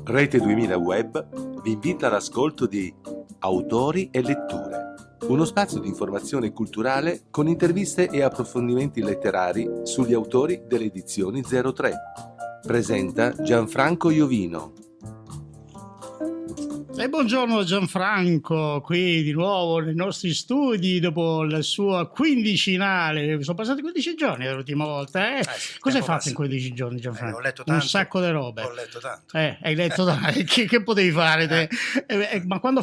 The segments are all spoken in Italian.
Rete 2000 Web vi invita all'ascolto di Autori e Letture, uno spazio di informazione culturale con interviste e approfondimenti letterari sugli autori delle edizioni 03. Presenta Gianfranco Iovino. E buongiorno Gianfranco, qui di nuovo nei nostri studi dopo la sua quindicinale. Sono passati 15 giorni dall'ultima volta, Sì, cosa hai fatto in 15 giorni, Gianfranco? Ho letto tanto. Un sacco di robe. Ho letto tanto. Hai letto tanto. Che potevi fare te? Ma quando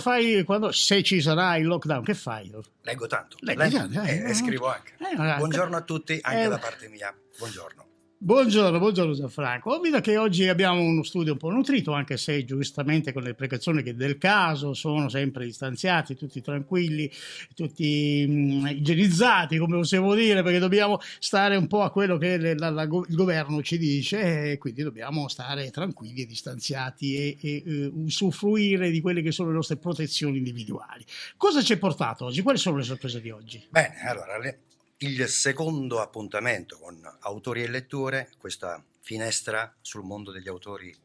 se ci sarà il lockdown, che fai? Leggo tanto. Leggo, scrivo anche. Buongiorno a tutti, anche da parte mia. Buongiorno. Buongiorno Gianfranco. Vedo che oggi abbiamo uno studio un po' nutrito, anche se giustamente con le precauzioni che del caso sono sempre distanziati, tutti tranquilli, tutti igienizzati, come possiamo dire, perché dobbiamo stare un po' a quello che il governo ci dice, e quindi dobbiamo stare tranquilli e distanziati e usufruire di quelle che sono le nostre protezioni individuali. Cosa ci hai portato oggi? Quali sono le sorprese di oggi? Bene, allora, il secondo appuntamento con Autori e Letture, questa finestra sul mondo degli autori,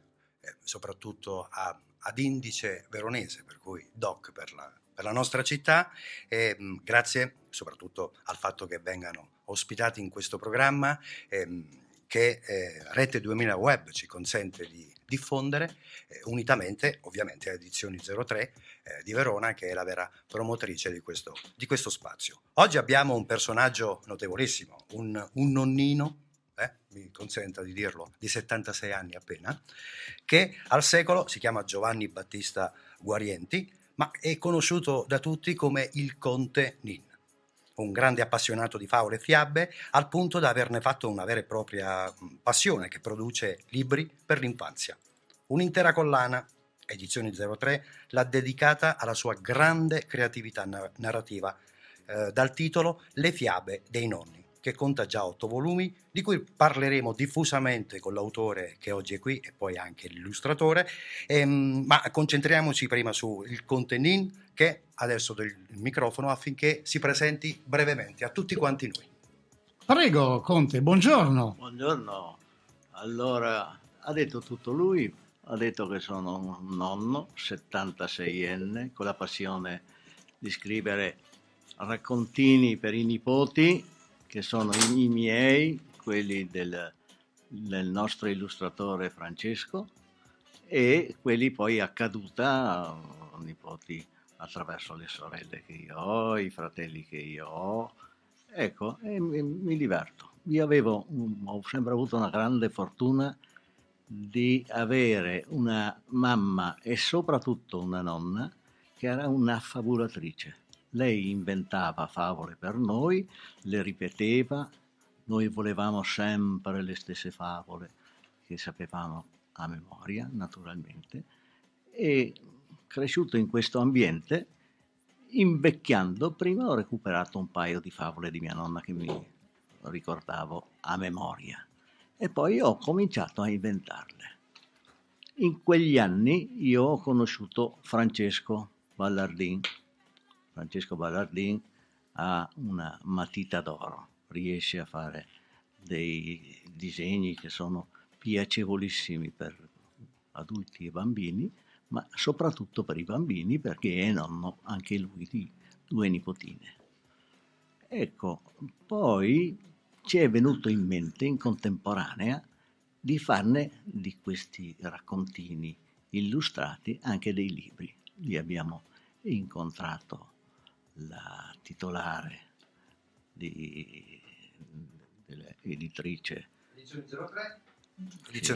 soprattutto ad indice veronese, per cui DOC per la nostra città, e grazie soprattutto al fatto che vengano ospitati in questo programma che Rete 2000 Web ci consente di diffondere, unitamente ovviamente a Edizioni 03 di Verona, che è la vera promotrice di questo spazio. Oggi abbiamo un personaggio notevolissimo, un nonnino, mi consenta di dirlo, di 76 anni appena, che al secolo si chiama Giovanni Battista Guarienti, ma è conosciuto da tutti come il Conte Nin. Un grande appassionato di favole e fiabe, al punto da averne fatto una vera e propria passione, che produce libri per l'infanzia. Un'intera collana, Edizioni 03, l'ha dedicata alla sua grande creatività narrativa, dal titolo Le fiabe dei nonni, che conta già 8 volumi, di cui parleremo diffusamente con l'autore che oggi è qui e poi anche l'illustratore, ma concentriamoci prima su il Conte Nin, che adesso do il microfono affinché si presenti brevemente a tutti quanti noi. Prego, Conte, buongiorno. Buongiorno. Allora, ha detto tutto lui, ha detto che sono un nonno, 76enne, con la passione di scrivere raccontini per i nipoti, che sono i miei, quelli del nostro illustratore Francesco, e quelli poi a caduta, nipoti attraverso le sorelle che io ho, i fratelli che io ho, ecco, e mi diverto. Ho sempre avuto una grande fortuna di avere una mamma e soprattutto una nonna che era una fabulatrice. Lei inventava favole per noi, le ripeteva, noi volevamo sempre le stesse favole che sapevamo a memoria, naturalmente, e cresciuto in questo ambiente, invecchiando, prima ho recuperato un paio di favole di mia nonna che mi ricordavo a memoria e poi ho cominciato a inventarle. In quegli anni io ho conosciuto Francesco Ballardin. Francesco Ballardin ha una matita d'oro, riesce a fare dei disegni che sono piacevolissimi per adulti e bambini, ma soprattutto per i bambini, perché è nonno anche lui di 2 nipotine. Ecco, poi ci è venuto in mente in contemporanea di farne di questi raccontini illustrati anche dei libri. Lì abbiamo incontrato la titolare dell'editrice Edizioni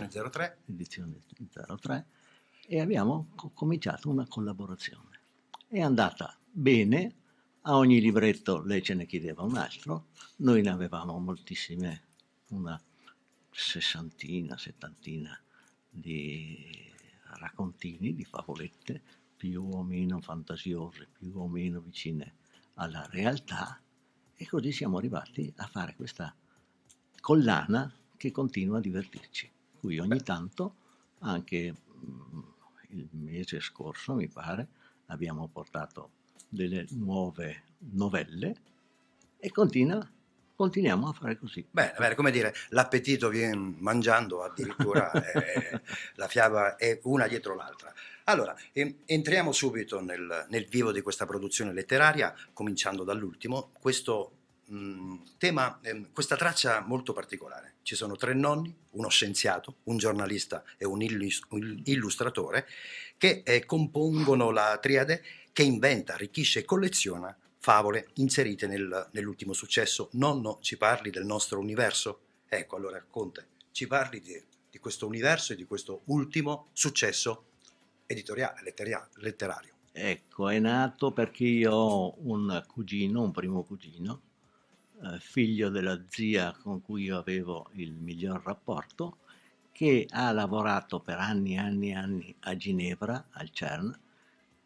03. Edizioni 03, e abbiamo cominciato una collaborazione. È andata bene, a ogni libretto lei ce ne chiedeva un altro, noi ne avevamo moltissime, una 60, 70 di raccontini, di favolette, più o meno fantasiose, più o meno vicine alla realtà, e così siamo arrivati a fare questa collana che continua a divertirci, cui ogni tanto, anche il mese scorso mi pare, abbiamo portato delle nuove novelle, e continua continuiamo a fare così. Bene, come dire, l'appetito viene mangiando addirittura, la fiaba è una dietro l'altra. Allora, entriamo subito nel vivo di questa produzione letteraria, cominciando dall'ultimo, questo tema, questa traccia molto particolare. Ci sono 3 nonni, uno scienziato, un giornalista e un illustratore che compongono la triade che inventa, arricchisce e colleziona favole inserite nell'ultimo successo. Nonno, ci parli del nostro universo? Ecco, allora Conte, ci parli di questo universo e di questo ultimo successo editoriale, letterario. Ecco, è nato perché io ho un primo cugino, figlio della zia con cui io avevo il miglior rapporto, che ha lavorato per anni a Ginevra, al CERN,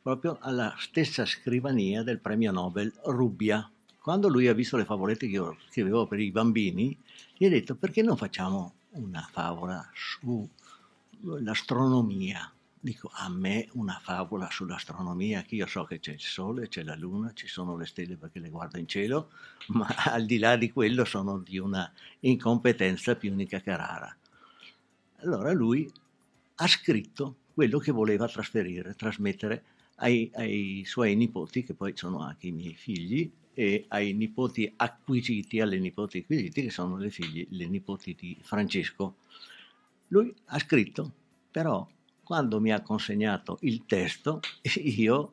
proprio alla stessa scrivania del premio Nobel Rubbia. Quando lui ha visto le favolette che io scrivevo per i bambini, gli ha detto: perché non facciamo una favola sull'astronomia? Dico, a me una favola sull'astronomia, che io so che c'è il sole, c'è la luna, ci sono le stelle perché le guardo in cielo, ma al di là di quello sono di una incompetenza più unica che rara. Allora lui ha scritto quello che voleva trasmettere ai suoi nipoti, che poi sono anche i miei figli, e ai nipoti acquisiti, alle nipoti acquisiti, che sono le nipoti di Francesco. Lui ha scritto, però quando mi ha consegnato il testo io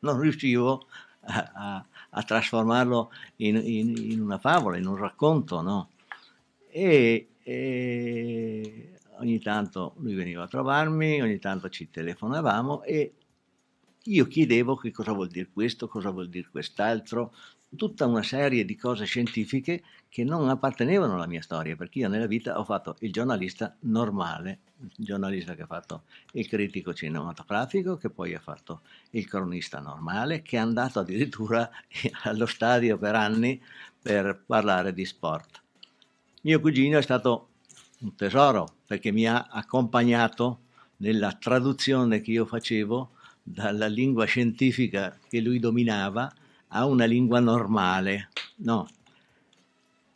non riuscivo a trasformarlo in una favola, in un racconto, no? E ogni tanto lui veniva a trovarmi, ogni tanto ci telefonavamo e io chiedevo che cosa vuol dire questo, cosa vuol dire quest'altro, tutta una serie di cose scientifiche che non appartenevano alla mia storia, perché io nella vita ho fatto il giornalista normale, il giornalista che ha fatto il critico cinematografico, che poi ha fatto il cronista normale, che è andato addirittura allo stadio per anni per parlare di sport. Mio cugino è stato un tesoro, perché mi ha accompagnato nella traduzione che io facevo dalla lingua scientifica che lui dominava a una lingua normale, no?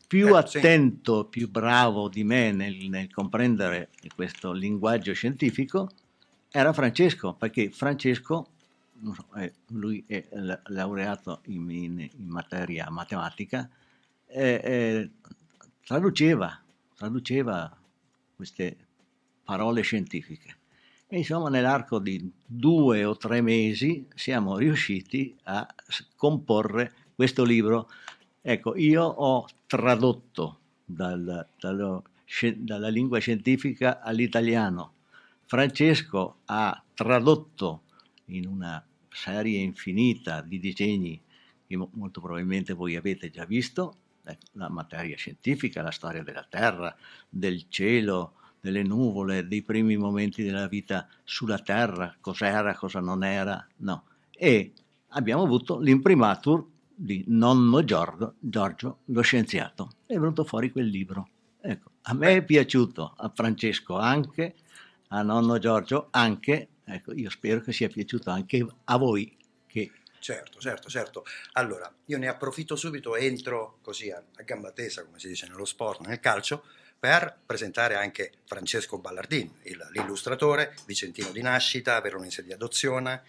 Più attento, Sì. più bravo di me nel comprendere questo linguaggio scientifico era Francesco, perché Francesco, lui è laureato in materia matematica, traduceva queste parole scientifiche. E insomma, nell'arco di 2 o 3 mesi siamo riusciti a comporre questo libro. Ecco, io ho tradotto dalla lingua scientifica all'italiano. Francesco ha tradotto in una serie infinita di disegni che molto probabilmente voi avete già visto, la materia scientifica, la storia della Terra, del cielo, delle nuvole, dei primi momenti della vita sulla Terra, cos'era, cosa non era, no. E abbiamo avuto l'imprimatur di nonno Giorgio, lo scienziato. È venuto fuori quel libro. Ecco, a me è piaciuto, a Francesco anche, a nonno Giorgio anche, ecco, io spero che sia piaciuto anche a voi. Che... Certo. Allora, io ne approfitto subito, entro così a gamba tesa, come si dice nello sport, nel calcio, per presentare anche Francesco Ballardin, l'illustratore, vicentino di nascita, veronese di adozione,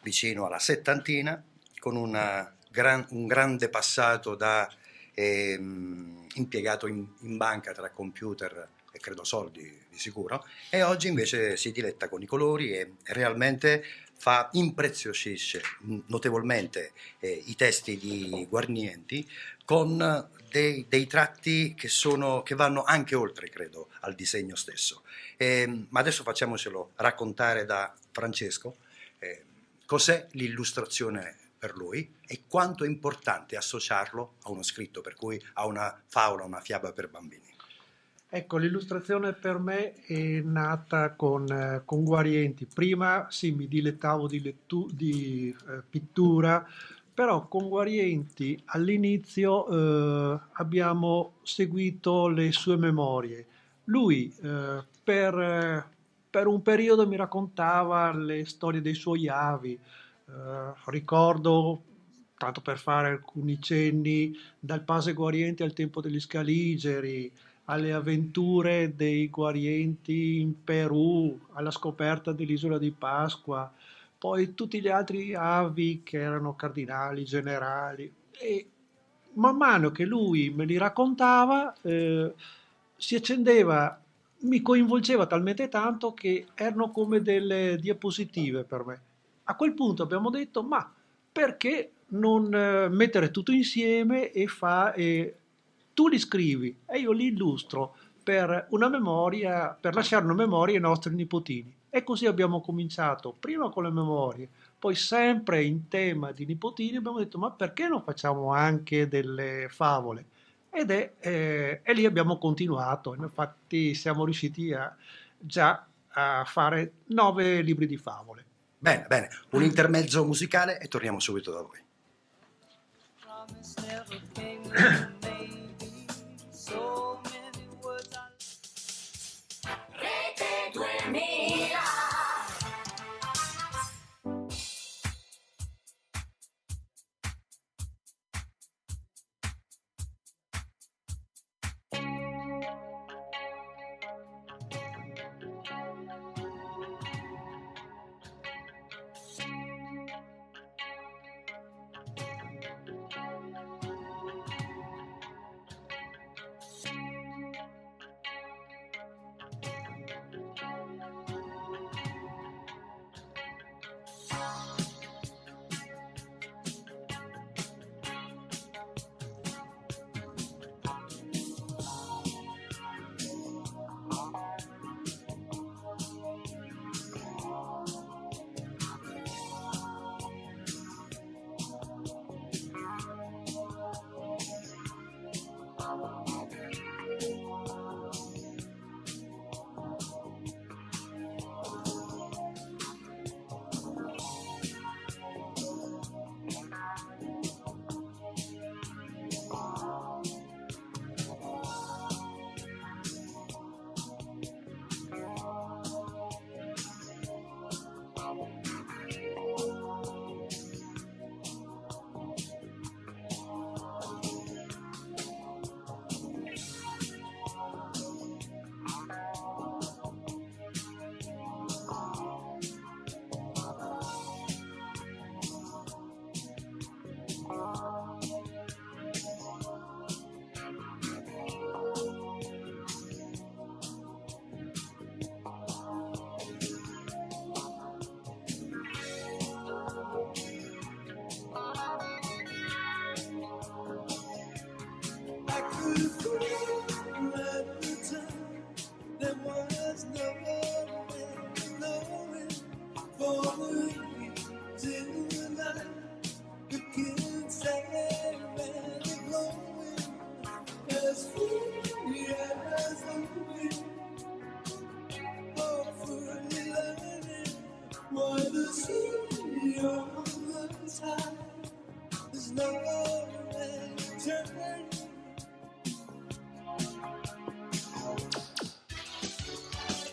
vicino alla settantina, con un grande passato da impiegato in banca tra computer e credo soldi di sicuro, e oggi invece si diletta con i colori e realmente impreziosisce notevolmente i testi di Guarnieri con dei tratti che vanno anche oltre, credo, al disegno stesso. Ma adesso facciamocelo raccontare da Francesco. Cos'è l'illustrazione per lui e quanto è importante associarlo a uno scritto, per cui a una favola, una fiaba per bambini. Ecco, l'illustrazione per me è nata con Guarienti. Prima sì, mi dilettavo di pittura, però con Guarienti all'inizio abbiamo seguito le sue memorie. Lui per un periodo mi raccontava le storie dei suoi avi. Ricordo tanto per fare alcuni cenni, dal Pase Guarienti al tempo degli Scaligeri, alle avventure dei Guarienti in Perù, alla scoperta dell'isola di Pasqua, poi tutti gli altri avi che erano cardinali, generali. E man mano che lui me li raccontava, si accendeva, mi coinvolgeva talmente tanto che erano come delle diapositive per me. A quel punto abbiamo detto, ma perché non mettere tutto insieme e tu li scrivi e io li illustro per una memoria, per lasciare una memoria ai nostri nipotini. E così abbiamo cominciato, prima con le memorie, poi sempre in tema di nipotini abbiamo detto, ma perché non facciamo anche delle favole? E lì abbiamo continuato, infatti siamo riusciti già a fare 9 libri di favole. Bene, bene, un intermezzo musicale e torniamo subito da voi. Rete 2000.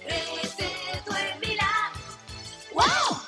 Rete 2000. Wow!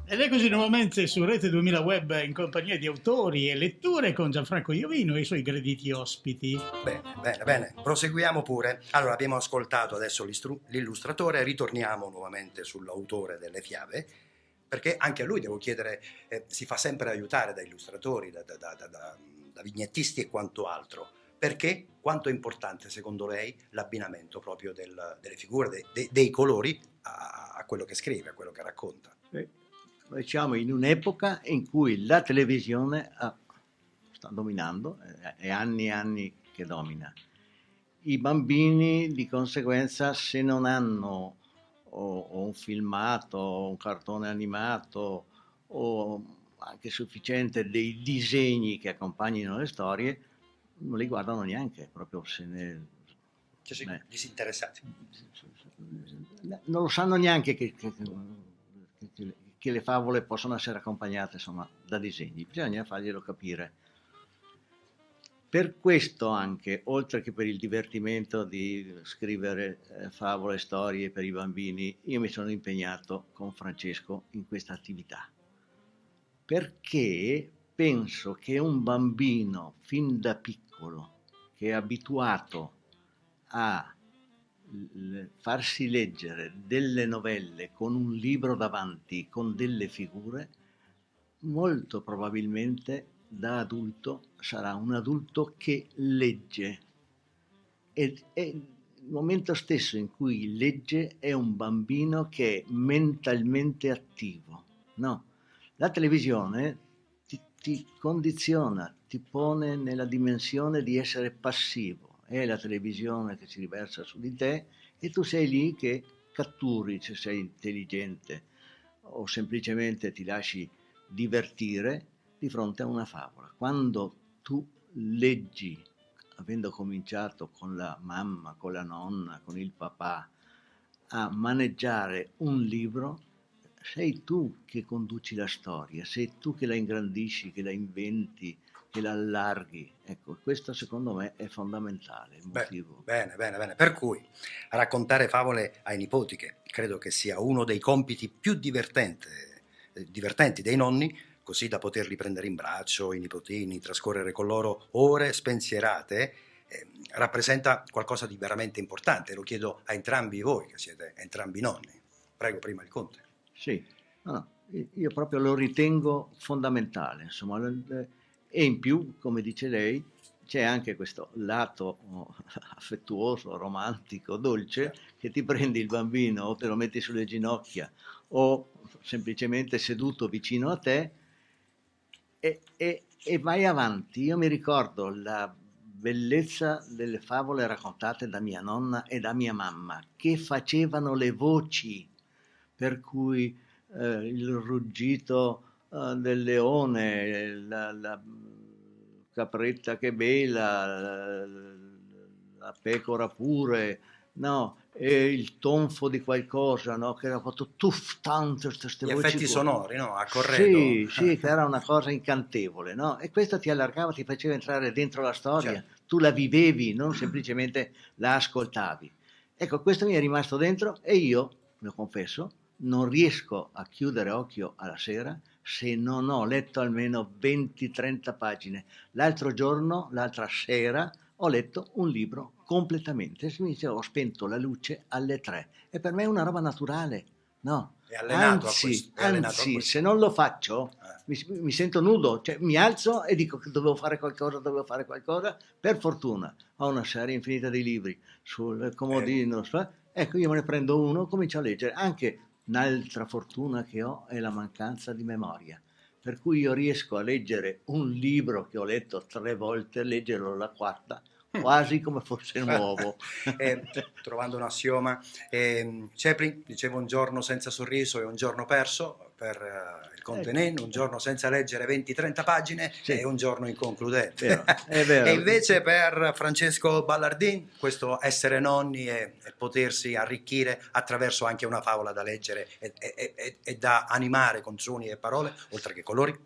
Ed è così nuovamente su Rete 2000 Web in compagnia di autori e letture con Gianfranco Iovino e i suoi graditi ospiti. Bene, bene, bene, proseguiamo pure. Allora, abbiamo ascoltato adesso l'illustratore, ritorniamo nuovamente sull'autore delle fiabe, perché anche a lui, devo chiedere, si fa sempre aiutare da illustratori, da vignettisti e quanto altro. Perché? Quanto è importante, secondo lei, l'abbinamento proprio delle figure, dei colori a quello che scrive, a quello che racconta? Noi siamo in un'epoca in cui la televisione sta dominando, è anni e anni che domina. I bambini di conseguenza, se non hanno o un filmato, o un cartone animato, o anche sufficiente dei disegni che accompagnino le storie, non li guardano neanche, proprio se ne... Cioè, sì, disinteressati. Non lo sanno neanche che le favole possono essere accompagnate, insomma, da disegni, bisogna farglielo capire. Per questo anche, oltre che per il divertimento di scrivere favole, storie per i bambini, io mi sono impegnato con Francesco in questa attività, perché penso che un bambino fin da piccolo che è abituato a farsi leggere delle novelle con un libro davanti, con delle figure, molto probabilmente da adulto sarà un adulto che legge, e il momento stesso in cui legge è un bambino che è mentalmente attivo. No, la televisione ti condiziona, ti pone nella dimensione di essere passivo, è la televisione che si riversa su di te e tu sei lì che catturi se sei intelligente o semplicemente ti lasci divertire di fronte a una favola. Quando tu leggi, avendo cominciato con la mamma, con la nonna, con il papà, a maneggiare un libro, sei tu che conduci la storia, sei tu che la ingrandisci, che la inventi, che la allarghi. Ecco, questo secondo me è fondamentale, il motivo. Bene. Per cui raccontare favole ai nipoti, che credo che sia uno dei compiti più divertenti dei nonni, così da poterli prendere in braccio, i nipotini, trascorrere con loro ore spensierate, rappresenta qualcosa di veramente importante. Lo chiedo a entrambi voi, che siete entrambi nonni. Prego, prima il Conte. Sì, no, io proprio lo ritengo fondamentale, insomma, e in più, come dice lei, c'è anche questo lato affettuoso, romantico, dolce, che ti prendi il bambino o te lo metti sulle ginocchia o semplicemente seduto vicino a te e vai avanti. Io mi ricordo la bellezza delle favole raccontate da mia nonna e da mia mamma, che facevano le voci, per cui il ruggito del leone, la capretta che bela, la pecora pure, no? E il tonfo di qualcosa, no? Che era fatto tanto queste Gli voci effetti qua. sonori, no? A corredo. Sì, che era una cosa incantevole, no? E questo ti allargava, ti faceva entrare dentro la storia, Certo. tu la vivevi, non semplicemente la ascoltavi. Ecco, questo mi è rimasto dentro e io, lo confesso, non riesco a chiudere occhio alla sera se non ho letto almeno 20-30 pagine. L'altra sera, ho letto un libro completamente. Ho spento la luce alle 3 e per me è una roba naturale, no? È allenato a Anzi, questo. È allenato a questo. se non lo faccio mi sento nudo, cioè mi alzo e dico che dovevo fare qualcosa. Per fortuna ho una serie infinita di libri sul comodino, ecco, io me ne prendo uno, comincio a leggere. Anche un'altra fortuna che ho è la mancanza di memoria, per cui io riesco a leggere un libro che ho letto 3 volte, leggerlo la quarta, quasi come fosse nuovo. Trovando un assioma, Cepri diceva: un giorno senza sorriso è un giorno perso. Per il Conte Nen, un giorno senza leggere 20-30 pagine è un giorno inconcludente. È vero. E invece per Francesco Ballardin, questo essere nonni e potersi arricchire attraverso anche una favola da leggere e da animare con suoni e parole, oltre che colori.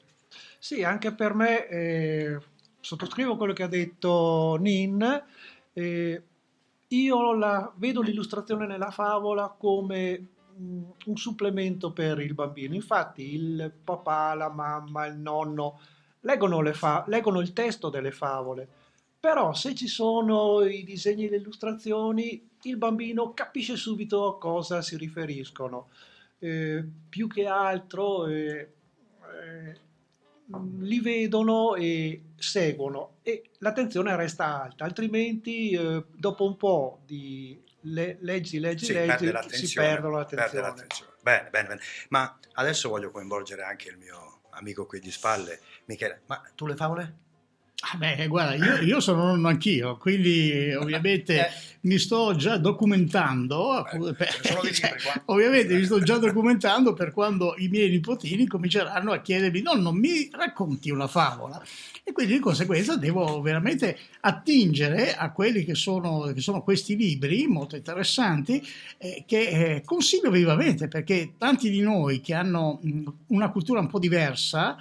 Sì, anche per me, sottoscrivo quello che ha detto Nin. Io vedo l'illustrazione nella favola come un supplemento per il bambino. Infatti il papà, la mamma, il nonno leggono il testo delle favole, però se ci sono i disegni e le illustrazioni, il bambino capisce subito a cosa si riferiscono. Più che altro li vedono e seguono e l'attenzione resta alta, altrimenti dopo un po' di leggi, si perdono l'attenzione. Bene. Ma adesso voglio coinvolgere anche il mio amico qui di spalle, Michele. Ma tu le favole? Ah beh, guarda, io sono nonno anch'io, quindi ovviamente mi sto già documentando, sono dei cioè, libri qua. ovviamente mi sto già documentando per quando i miei nipotini cominceranno a chiedermi, nonno, mi racconti una favola? E quindi di conseguenza devo veramente attingere a quelli che sono questi libri molto interessanti che consiglio vivamente perché tanti di noi che hanno una cultura un po' diversa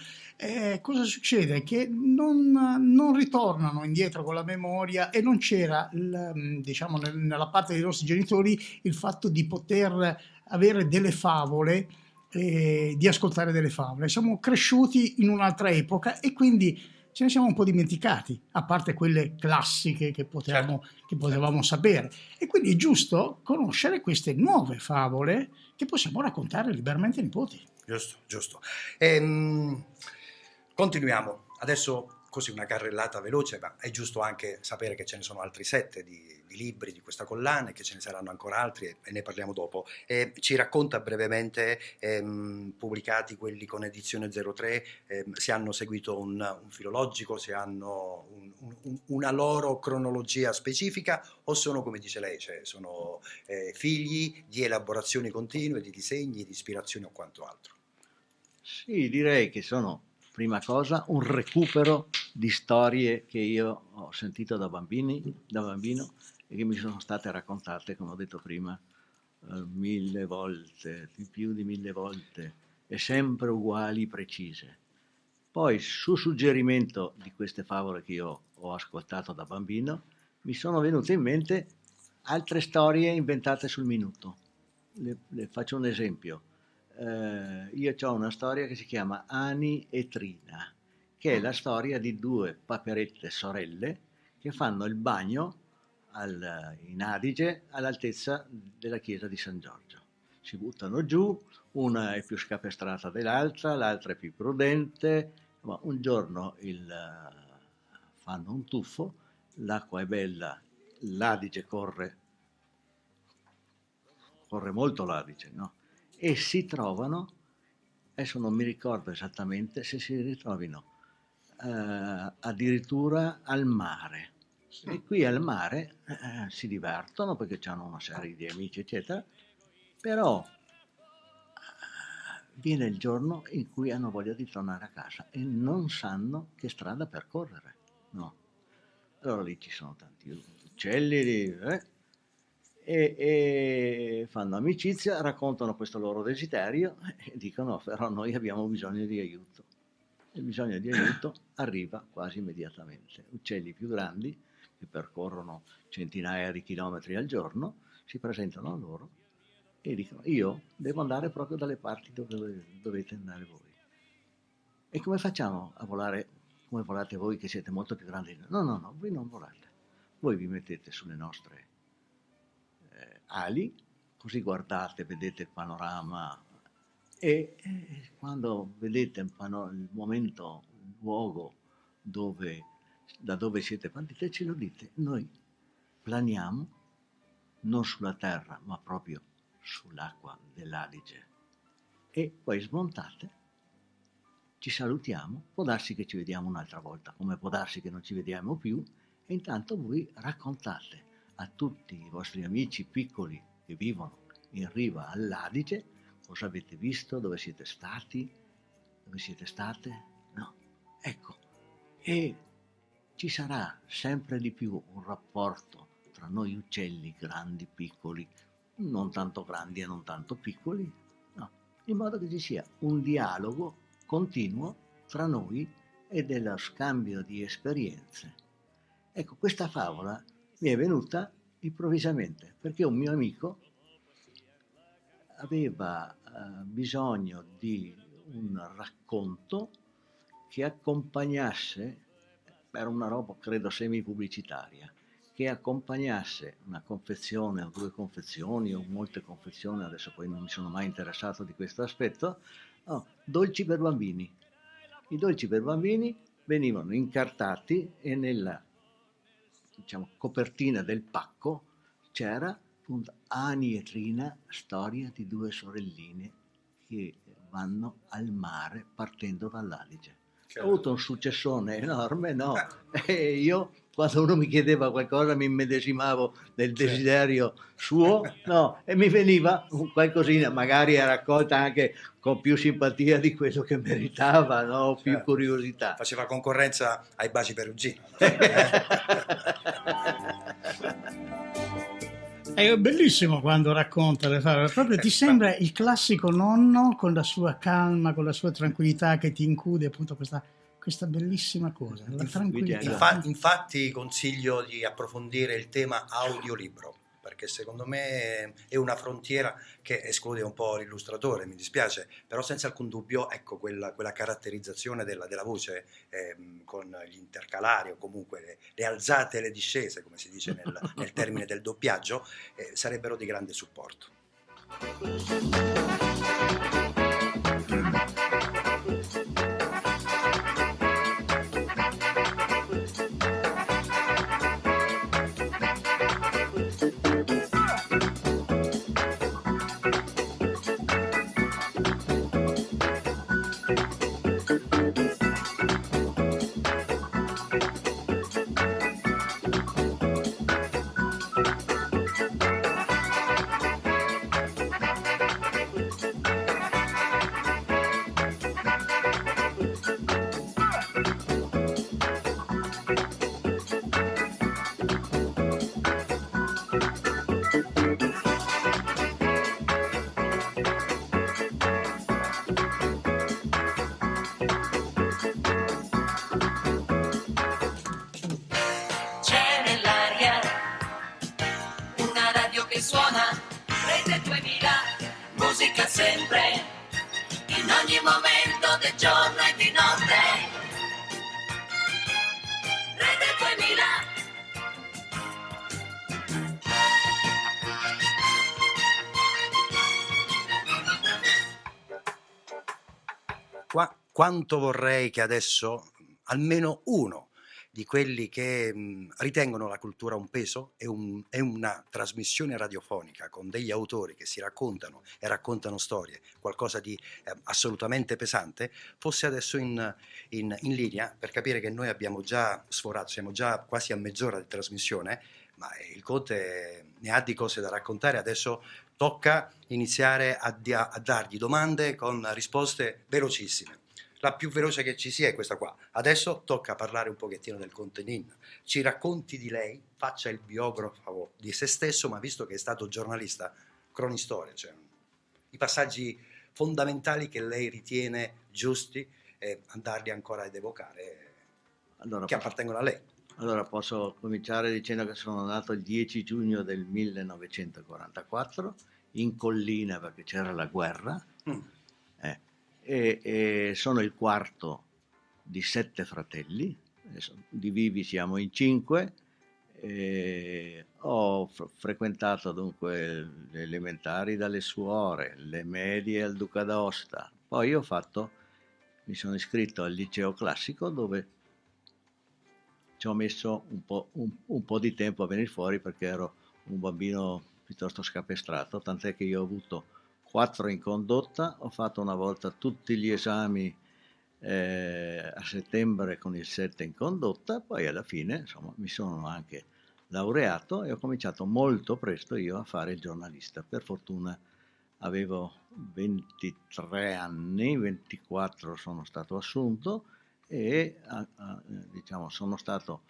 cosa succede? Che non ritornano indietro con la memoria e non c'era, diciamo, nella parte dei nostri genitori il fatto di poter avere delle favole, di ascoltare delle favole. Siamo cresciuti in un'altra epoca e quindi ce ne siamo un po' dimenticati, a parte quelle classiche che potevamo sapere. E quindi è giusto conoscere queste nuove favole che possiamo raccontare liberamente ai nipoti. Giusto, giusto. Continuiamo. Adesso così una carrellata veloce, ma è giusto anche sapere che ce ne sono altri 7 di libri di questa collana e che ce ne saranno ancora altri e ne parliamo dopo. Ci racconta brevemente, pubblicati quelli con edizione 03, se hanno seguito un filologico, se hanno una loro cronologia specifica o sono, come dice lei, cioè sono figli di elaborazioni continue, di disegni, di ispirazioni o quanto altro. Sì, direi che sono, prima cosa, un recupero di storie che io ho sentito da bambino e che mi sono state raccontate, come ho detto prima, 1000 volte, di più di 1000 volte, e sempre uguali, precise. Poi, su suggerimento di queste favole che io ho ascoltato da bambino, mi sono venute in mente altre storie inventate sul minuto. Le faccio un esempio. Io ho una storia che si chiama Ani e Trina, che è la storia di 2 paperette sorelle che fanno il bagno in Adige all'altezza della chiesa di San Giorgio. Si buttano giù, una è più scapestrata dell'altra, l'altra è più prudente, ma un giorno fanno un tuffo, l'acqua è bella, l'Adige corre molto l'Adige, no? E si trovano, adesso non mi ricordo esattamente se si ritrovino addirittura al mare. E qui al mare si divertono perché hanno una serie di amici, eccetera, però viene il giorno in cui hanno voglia di tornare a casa e non sanno che strada percorrere, no? Allora lì ci sono tanti uccelli e fanno amicizia, raccontano questo loro desiderio e dicono però noi abbiamo bisogno di aiuto. Il bisogno di aiuto arriva quasi immediatamente. Uccelli più grandi che percorrono centinaia di chilometri al giorno si presentano a loro e dicono io devo andare proprio dalle parti dove dovete andare voi. E come facciamo a volare come volate voi che siete molto più grandi? No, voi non volate. Voi vi mettete sulle nostre ali, così guardate, vedete il panorama e quando vedete il momento, il luogo da dove siete partiti, ce lo dite. Noi planiamo non sulla terra, ma proprio sull'acqua dell'Adige. E poi smontate, ci salutiamo, può darsi che ci vediamo un'altra volta, come può darsi che non ci vediamo più, e intanto voi raccontate a tutti i vostri amici piccoli che vivono in riva all'Adige cosa avete visto, dove siete stati, dove siete state, no, ecco, e ci sarà sempre di più un rapporto tra noi uccelli, grandi, piccoli, non tanto grandi e non tanto piccoli, no, in modo che ci sia un dialogo continuo tra noi e dello scambio di esperienze. Ecco, questa favola mi è venuta improvvisamente perché un mio amico aveva bisogno di un racconto che accompagnasse, era una roba credo semi-pubblicitaria, che accompagnasse una confezione o 2 confezioni o molte confezioni, adesso poi non mi sono mai interessato di questo aspetto, dolci per bambini. I dolci per bambini venivano incartati e nella copertina del pacco c'era appunto Ani e Trina, storia di 2 sorelline che vanno al mare partendo dall'Adige. Che- Ha avuto un successone enorme, no? E io, quando uno mi chiedeva qualcosa, mi immedesimavo nel desiderio suo, no? E mi veniva un qualcosina, magari era accolta anche con più simpatia di quello che meritava, no? Più Certo. curiosità. Faceva concorrenza ai baci perugini. È bellissimo quando racconta le favole, proprio ti sembra il classico nonno con la sua calma, con la sua tranquillità che ti include appunto questa bellissima cosa, la tranquillità. Infatti consiglio di approfondire il tema audiolibro, perché secondo me è una frontiera che esclude un po' l'illustratore, mi dispiace, però senza alcun dubbio, ecco, quella caratterizzazione della voce con gli intercalari o comunque le alzate e le discese, come si dice nel termine del doppiaggio, sarebbero di grande supporto. C'è nell'aria una radio che suona, Rete 2000, musica sempre, in ogni momento del giorno e di notte. Rete 2000. Quanto vorrei che adesso almeno uno di quelli che ritengono la cultura un peso e una trasmissione radiofonica con degli autori che si raccontano e raccontano storie, qualcosa di assolutamente pesante, fosse adesso in linea, per capire che noi abbiamo già sforato, siamo già quasi a mezz'ora di trasmissione, ma il Conte ne ha di cose da raccontare. Adesso tocca iniziare a dargli domande con risposte velocissime. La più veloce che ci sia è questa qua. Adesso tocca parlare un pochettino del Conte Nin. Ci racconti di lei, faccia il biografo di se stesso, ma visto che è stato giornalista, cronistoria, cioè i passaggi fondamentali che lei ritiene giusti andarli ancora ad evocare, Allora, che appartengono a lei. Allora posso cominciare dicendo che sono nato il 10 giugno del 1944 in collina perché c'era la guerra e sono il quarto di 7 fratelli, di vivi siamo in 5. Ho frequentato dunque le elementari dalle suore, le medie al Duca d'Aosta, poi mi sono iscritto al liceo classico dove ci ho messo un po' di tempo a venire fuori perché ero un bambino piuttosto scapestrato, tant'è che io ho avuto 4 in condotta, ho fatto una volta tutti gli esami a settembre con il 7 in condotta, poi alla fine insomma mi sono anche laureato e ho cominciato molto presto io a fare il giornalista. Per fortuna avevo 23 anni, 24 sono stato assunto e diciamo sono stato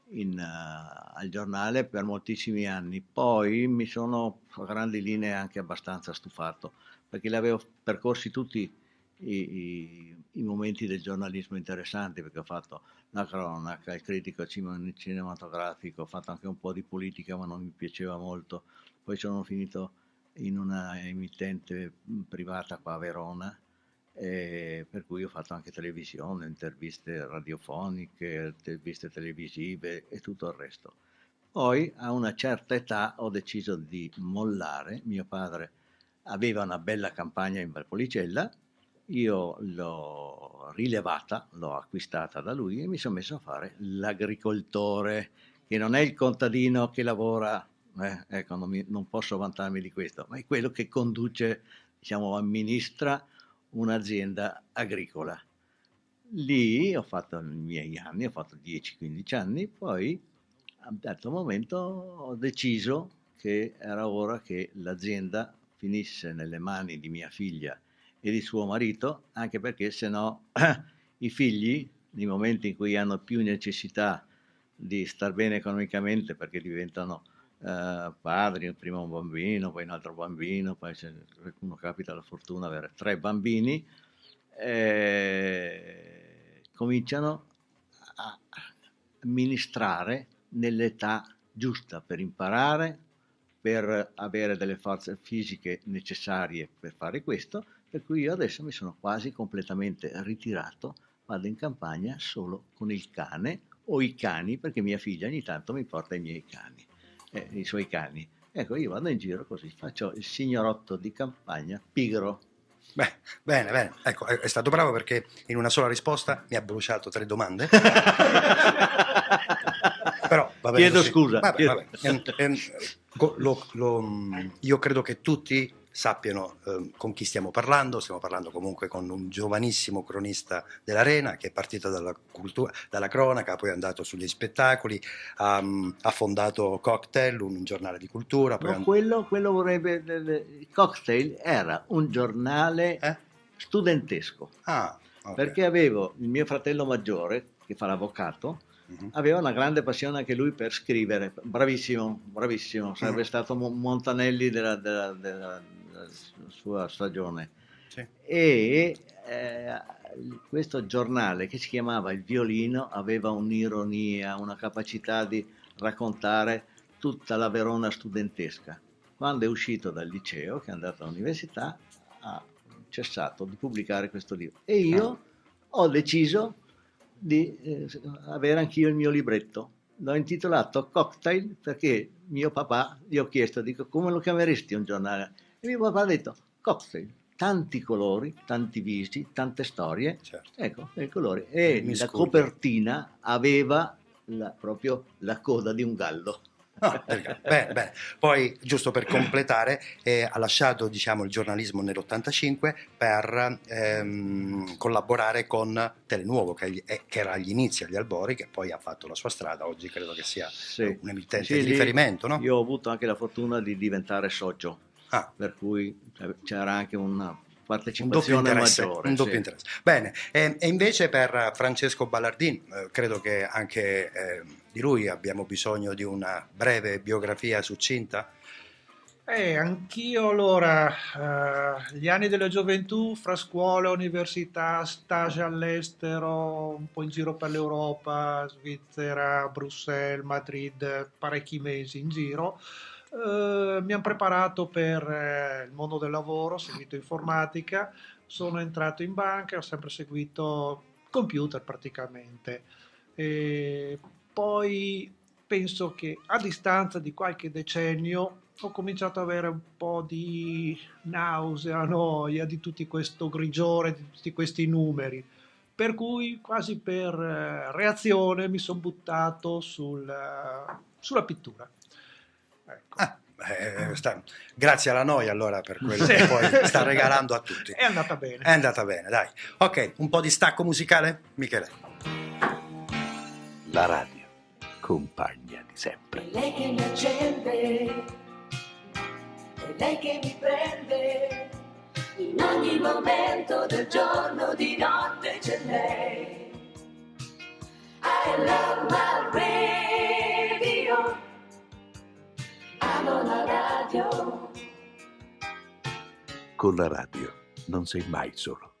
al giornale per moltissimi anni. Poi mi sono a grandi linee anche abbastanza stufato perché li avevo percorsi tutti i momenti del giornalismo interessanti, perché ho fatto la cronaca, il critico cinematografico, ho fatto anche un po' di politica ma non mi piaceva molto. Poi sono finito in una emittente privata qua a Verona, per cui ho fatto anche televisione, interviste radiofoniche, interviste televisive e tutto il resto. Poi a una certa età ho deciso di mollare. Mio padre aveva una bella campagna in Valpolicella, io l'ho rilevata, l'ho acquistata da lui e mi sono messo a fare l'agricoltore, che non è il contadino che lavora, ecco, non posso vantarmi di questo, ma è quello che conduce, diciamo, amministra un'azienda agricola. lì ho fatto i miei anni, ho fatto 10-15 anni, poi a un certo momento ho deciso che era ora che l'azienda finisse nelle mani di mia figlia e di suo marito, anche perché se no i figli, nei momenti in cui hanno più necessità di star bene economicamente, perché diventano padri, prima un bambino, poi un altro bambino, poi se qualcuno capita la fortuna di avere 3 bambini, cominciano a amministrare nell'età giusta per imparare, per avere delle forze fisiche necessarie per fare questo, per cui io adesso mi sono quasi completamente ritirato, vado in campagna solo con il cane o i cani, perché mia figlia ogni tanto mi porta i miei cani, i suoi cani. Ecco, io vado in giro così, faccio il signorotto di campagna pigro. Beh, bene, ecco, è stato bravo perché in una sola risposta mi ha bruciato 3 domande. Però va bene Chiedo così. scusa. Vabbè. Io credo che tutti sappiano con chi stiamo parlando comunque con un giovanissimo cronista dell'Arena che è partito dalla cronaca, poi è andato sugli spettacoli, ha fondato Cocktail, un giornale di cultura. Poi quello vorrebbe... Il Cocktail era un giornale studentesco, okay. Perché avevo il mio fratello maggiore, che fa l'avvocato, aveva una grande passione anche lui per scrivere, bravissimo, sarebbe stato Montanelli della sua stagione. Sì. E questo giornale che si chiamava Il Violino aveva un'ironia, una capacità di raccontare tutta la Verona studentesca. Quando è uscito dal liceo, che è andato all'università, ha cessato di pubblicare questo libro e io ho deciso di avere anch'io il mio libretto. L'ho intitolato Cocktail perché mio papà gli ho chiesto, dico, come lo chiameresti un giornale? E mio papà ha detto Cocktail, tanti colori, tanti visi, tante storie, Certo. Ecco, i colori. E la copertina aveva proprio la coda di un gallo. Bene. Poi, giusto per completare, ha lasciato il giornalismo nell'85 per collaborare con Telenuovo, che era agli inizi, agli albori, che poi ha fatto la sua strada. Oggi credo che sia un emittente di riferimento, no? Io ho avuto anche la fortuna di diventare socio, per cui c'era anche una partecipazione maggiore. Un doppio interesse. Bene, e invece per Francesco Ballardin, credo che anche di lui abbiamo bisogno di una breve biografia succinta. Anch'io allora, gli anni della gioventù, fra scuola, università, stage all'estero, un po' in giro per l'Europa, Svizzera, Bruxelles, Madrid, parecchi mesi in giro. Mi hanno preparato per il mondo del lavoro, ho seguito informatica, sono entrato in banca, ho sempre seguito computer praticamente. E poi penso che a distanza di qualche decennio ho cominciato ad avere un po' di nausea, noia di tutto questo grigiore, di tutti questi numeri. Per cui quasi per reazione mi sono buttato sulla pittura. Ecco. Grazie alla noia allora per quello che poi sta regalando a tutti. È andata bene. È andata bene, dai. Ok, un po' di stacco musicale, Michele. La radio, compagna di sempre. È lei che mi accende, è lei che mi prende, in ogni momento del giorno, di notte c'è lei. I love my radio, amo la radio. Con la radio non sei mai solo.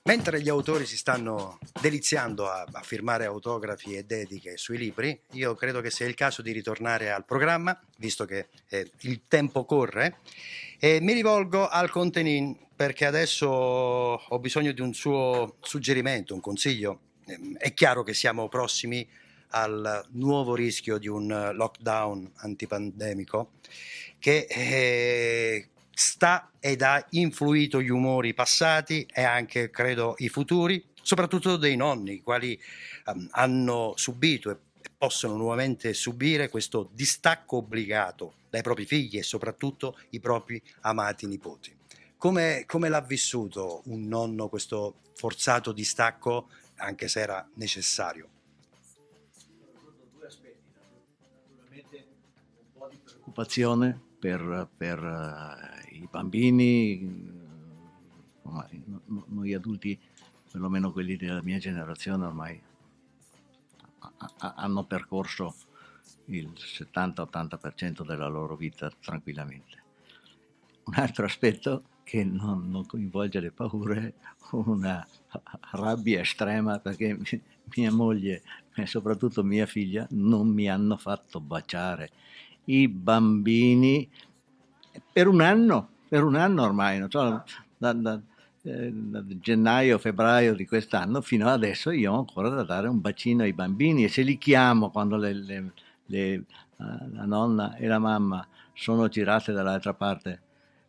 Mentre gli autori si stanno deliziando a firmare autografi e dediche sui libri, io credo che sia il caso di ritornare al programma, visto che il tempo corre, e mi rivolgo al Contenin perché adesso ho bisogno di un suo suggerimento, un consiglio. È chiaro che siamo prossimi al nuovo rischio di un lockdown antipandemico che sta ed ha influito gli umori passati e anche, credo, i futuri, soprattutto dei nonni, i quali hanno subito e possono nuovamente subire questo distacco obbligato dai propri figli e soprattutto i propri amati nipoti. Come l'ha vissuto un nonno questo forzato distacco, anche se era necessario? Due aspetti, naturalmente un po' di preoccupazione per i bambini, noi adulti, perlomeno quelli della mia generazione, ormai hanno percorso il 70-80% della loro vita tranquillamente. Un altro aspetto che non coinvolge le paure, una rabbia estrema perché mia moglie e soprattutto mia figlia non mi hanno fatto baciare. I bambini per un anno ormai, non so, da gennaio, febbraio di quest'anno fino adesso io ho ancora da dare un bacino ai bambini e se li chiamo quando la nonna e la mamma sono girate dall'altra parte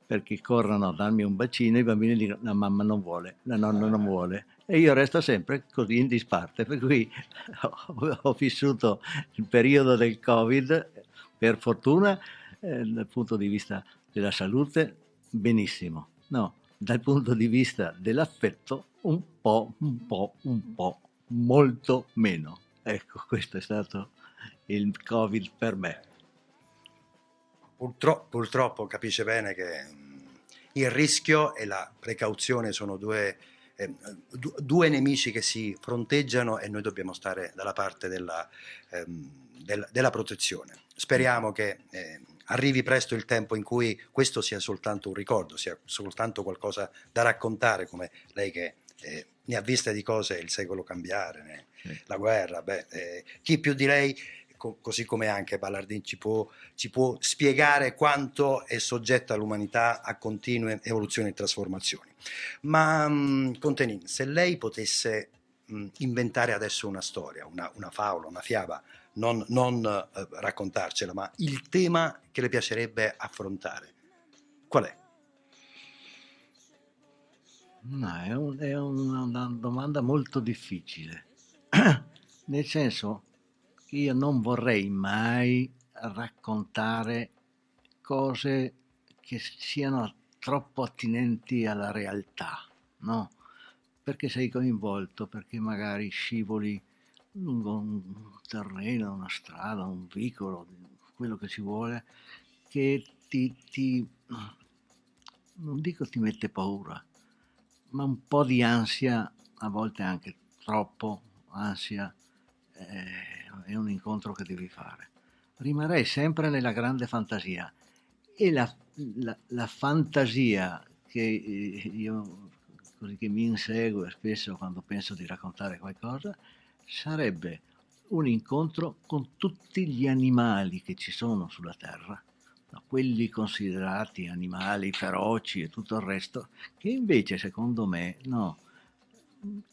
perché corrono a darmi un bacino, i bambini dicono la mamma non vuole, la nonna non vuole e io resto sempre così in disparte, per cui ho vissuto il periodo del Covid per fortuna dal punto di vista della salute benissimo, no, dal punto di vista dell'affetto un po', molto meno. Ecco, questo è stato il Covid per me. Purtroppo capisce bene che il rischio e la precauzione sono due nemici che si fronteggiano e noi dobbiamo stare dalla parte della protezione. Speriamo che arrivi presto il tempo in cui questo sia soltanto un ricordo, sia soltanto qualcosa da raccontare, come lei che ne ha viste di cose il secolo cambiare, la guerra, chi più di lei, così come anche Ballardin ci può spiegare quanto è soggetta l'umanità a continue evoluzioni e trasformazioni. Ma Contenin, se lei potesse inventare adesso una storia, una favola, una fiaba, non raccontarcela, ma il tema che le piacerebbe affrontare, qual è? No, è una domanda molto difficile, nel senso che io non vorrei mai raccontare cose che siano troppo attinenti alla realtà, no? Perché sei coinvolto, perché magari scivoli lungo un terreno, una strada, un vicolo, quello che si vuole, che non dico ti mette paura, ma un po' di ansia, a volte anche troppo ansia, è un incontro che devi fare. Rimarrei sempre nella grande fantasia e la fantasia che io così che mi insegue spesso quando penso di raccontare qualcosa sarebbe un incontro con tutti gli animali che ci sono sulla terra, quelli considerati animali feroci e tutto il resto, che invece secondo me no,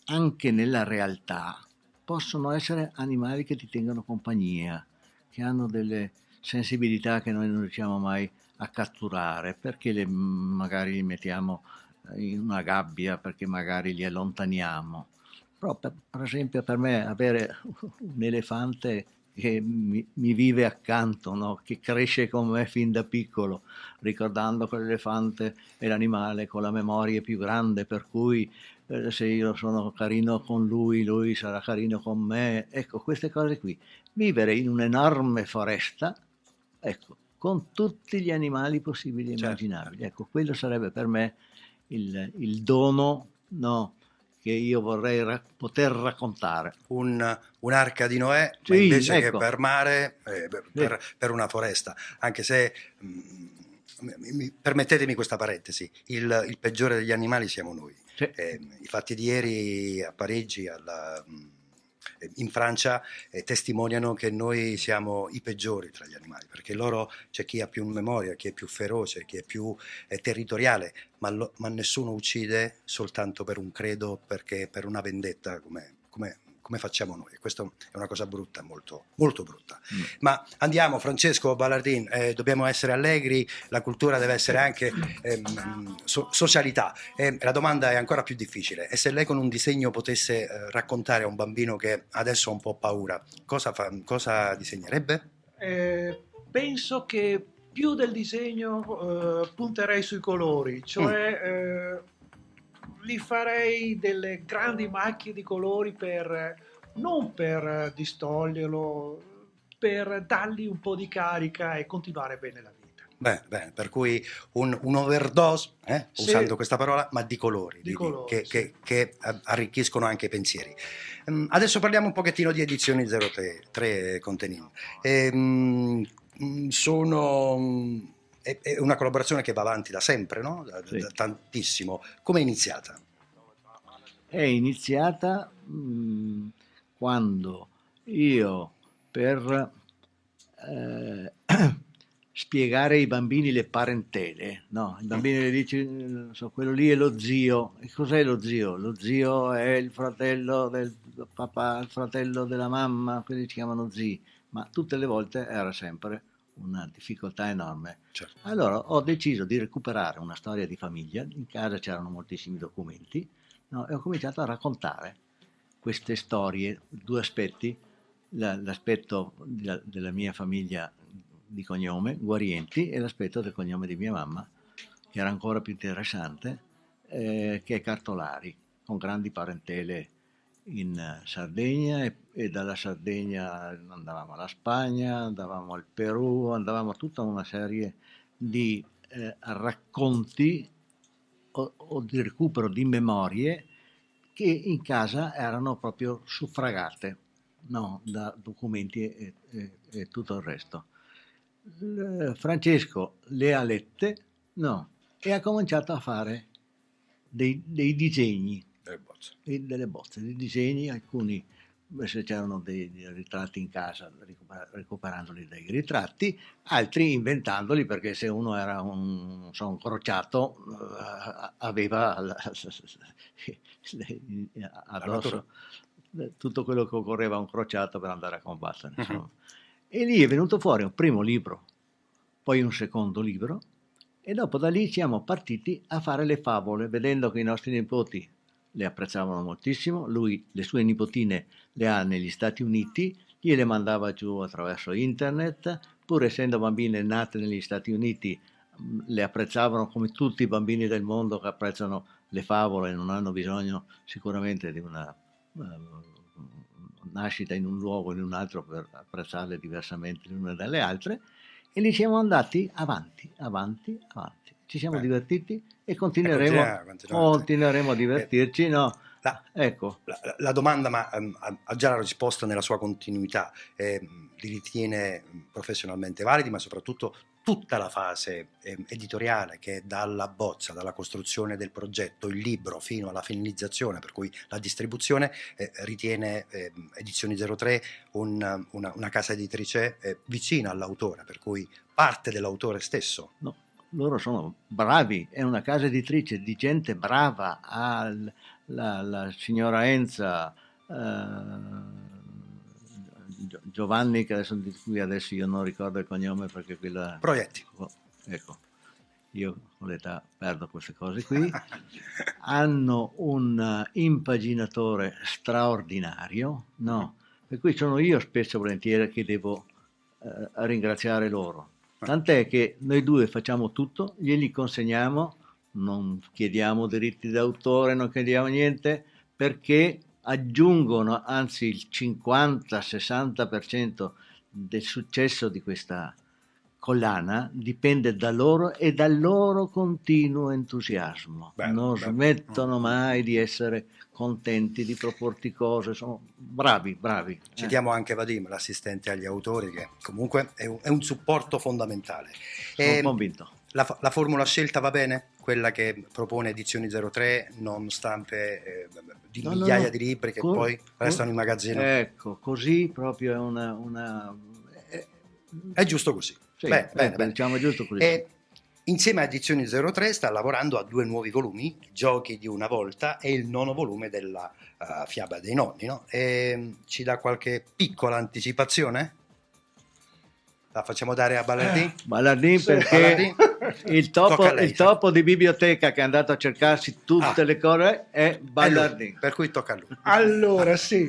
anche nella realtà possono essere animali che ti tengono compagnia, che hanno delle sensibilità che noi non riusciamo mai a catturare, perché magari li mettiamo in una gabbia, perché magari li allontaniamo. Però per esempio per me avere un elefante che mi vive accanto, no? Che cresce con me fin da piccolo, ricordando che l'elefante è l'animale con la memoria più grande, per cui se io sono carino con lui sarà carino con me. Ecco, queste cose qui. Vivere in un'enorme foresta, ecco, con tutti gli animali possibili e immaginabili. Certo. Ecco, quello sarebbe per me il dono, no, che io vorrei poter raccontare. Un'arca di Noè, sì, invece ecco, che per mare, per una foresta, anche se permettetemi questa parentesi, il peggiore degli animali siamo noi. Sì. I fatti di ieri a Parigi, in Francia, testimoniano che noi siamo i peggiori tra gli animali, perché loro c'è chi ha più memoria, chi è più feroce, chi è più territoriale, ma nessuno uccide soltanto per un credo, perché per una vendetta come facciamo noi. Questa è una cosa brutta, molto, molto brutta. Ma andiamo, Francesco Ballardin, dobbiamo essere allegri, la cultura deve essere anche socialità. La domanda è ancora più difficile. E se lei con un disegno potesse raccontare a un bambino che adesso ha un po' paura, cosa disegnerebbe? Penso che più del disegno punterei sui colori, cioè li farei delle grandi macchie di colori non per distoglierlo, per dargli un po' di carica e continuare bene la vita. Bene, per cui un overdose, usando questa parola, ma di colori, che arricchiscono anche i pensieri. Adesso parliamo un pochettino di Edizioni 03 Contenin. È una collaborazione che va avanti da sempre, no? Da tantissimo. Come è iniziata? È iniziata quando io, per spiegare ai bambini le parentele, no? I bambini le dici, quello lì è lo zio. E cos'è lo zio? Lo zio è il fratello del papà, il fratello della mamma, quelli si chiamano zii, ma tutte le volte era sempre una difficoltà enorme. Certo. Allora ho deciso di recuperare una storia di famiglia. In casa c'erano moltissimi documenti, no? E ho cominciato a raccontare queste storie, due aspetti: l'aspetto della mia famiglia di cognome, Guarienti, e l'aspetto del cognome di mia mamma, che era ancora più interessante, che è Cartolari, con grandi parentele in Sardegna, e dalla Sardegna andavamo alla Spagna, andavamo al Perù, andavamo a tutta una serie di racconti o di recupero di memorie che in casa erano proprio suffragate, no, da documenti e tutto il resto. Francesco le ha lette, no, e ha cominciato a fare dei disegni, delle bozze, dei disegni, alcuni se c'erano dei ritratti in casa, recuperandoli dai ritratti, altri inventandoli, perché se uno era un crociato aveva addosso tutto quello che occorreva a un crociato per andare a combattere, insomma. E lì è venuto fuori un primo libro, poi un secondo libro, e dopo da lì siamo partiti a fare le favole, vedendo che i nostri nipoti le apprezzavano moltissimo. Lui le sue nipotine le ha negli Stati Uniti, gliele mandava giù attraverso internet, pur essendo bambine nate negli Stati Uniti, le apprezzavano come tutti i bambini del mondo che apprezzano le favole, non hanno bisogno sicuramente di una nascita in un luogo o in un altro per apprezzarle diversamente le une dalle altre. E lì siamo andati avanti. Ci siamo divertiti e continueremo a divertirci, no? Ecco. La domanda, ma ha già la risposta nella sua continuità, li ritiene professionalmente validi, ma soprattutto tutta la fase editoriale, che dalla bozza, dalla costruzione del progetto, il libro, fino alla finalizzazione, per cui la distribuzione, ritiene Edizioni 03 una casa editrice vicina all'autore, per cui parte dell'autore stesso. No, loro sono bravi, è una casa editrice di gente brava, la signora Enza, Giovanni, che adesso io non ricordo il cognome, perché quella Proietti. Ecco, io con l'età perdo queste cose qui. Hanno un impaginatore straordinario, no? Per cui sono io spesso e volentieri che devo ringraziare loro. Tant'è che noi due facciamo tutto, glieli consegniamo, non chiediamo diritti d'autore, non chiediamo niente, perché aggiungono, anzi il 50-60% del successo di questa collana dipende da loro e dal loro continuo entusiasmo. Non smettono mai di essere contenti, di proporti cose, sono bravi. Citiamo anche Vadim, l'assistente agli autori, che comunque è un supporto fondamentale. Sono convinto. La formula scelta va bene? Quella che propone Edizioni 03, non stampe di migliaia di libri che poi restano in magazzino? Ecco, così proprio è una... È giusto così. Sì, bene. diciamo giusto così. E insieme a Edizioni 03 sta lavorando a 2 nuovi volumi, Giochi di una volta e il 9° volume della Fiaba dei nonni, no? E ci dà qualche piccola anticipazione? La facciamo dare a Ballardin? Ballardin, Sì, perché Ballardin. il topo di biblioteca che è andato a cercarsi tutte le cose è Ballardin. Per cui tocca a lui. Allora, sì,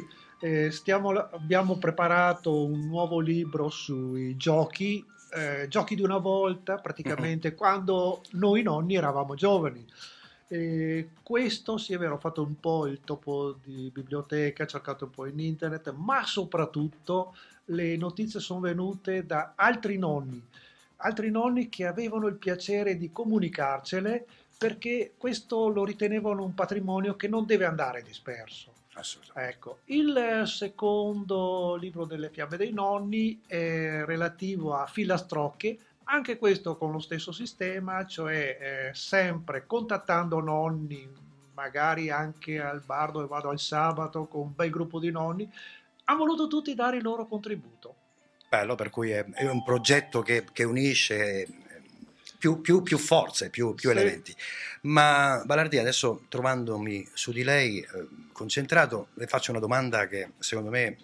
abbiamo preparato un nuovo libro sui giochi di una volta, praticamente quando noi nonni eravamo giovani. Questo sì, è vero, ho fatto un po' il topo di biblioteca, ho cercato un po' in internet, ma soprattutto le notizie sono venute da altri nonni che avevano il piacere di comunicarcele, perché questo lo ritenevano un patrimonio che non deve andare disperso. Assolutamente. Ecco, il secondo libro delle Fiabe dei nonni è relativo a filastrocche, anche questo con lo stesso sistema, cioè sempre contattando nonni, magari anche al bar dove vado al sabato con un bel gruppo di nonni, hanno voluto tutti dare il loro contributo. Bello, per cui è un progetto che unisce più forze, più Sì. elementi. Ma Ballardin, adesso trovandomi su di lei concentrato, le faccio una domanda che secondo me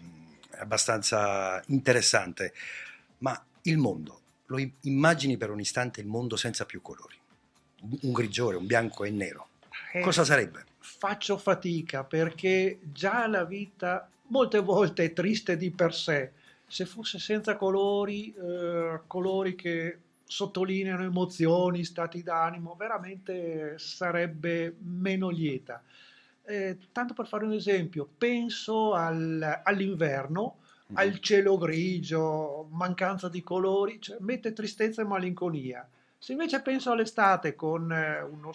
è abbastanza interessante. Ma il mondo, lo immagini per un istante il mondo senza più colori? Un grigiore, un bianco e nero. Cosa sarebbe? Faccio fatica, perché già la vita molte volte è triste di per sé. Se fosse senza colori, colori che sottolineano emozioni, stati d'animo, veramente sarebbe meno lieta. Tanto per fare un esempio, penso all'inverno, al cielo grigio, mancanza di colori, cioè mette tristezza e malinconia. Se invece penso all'estate con uno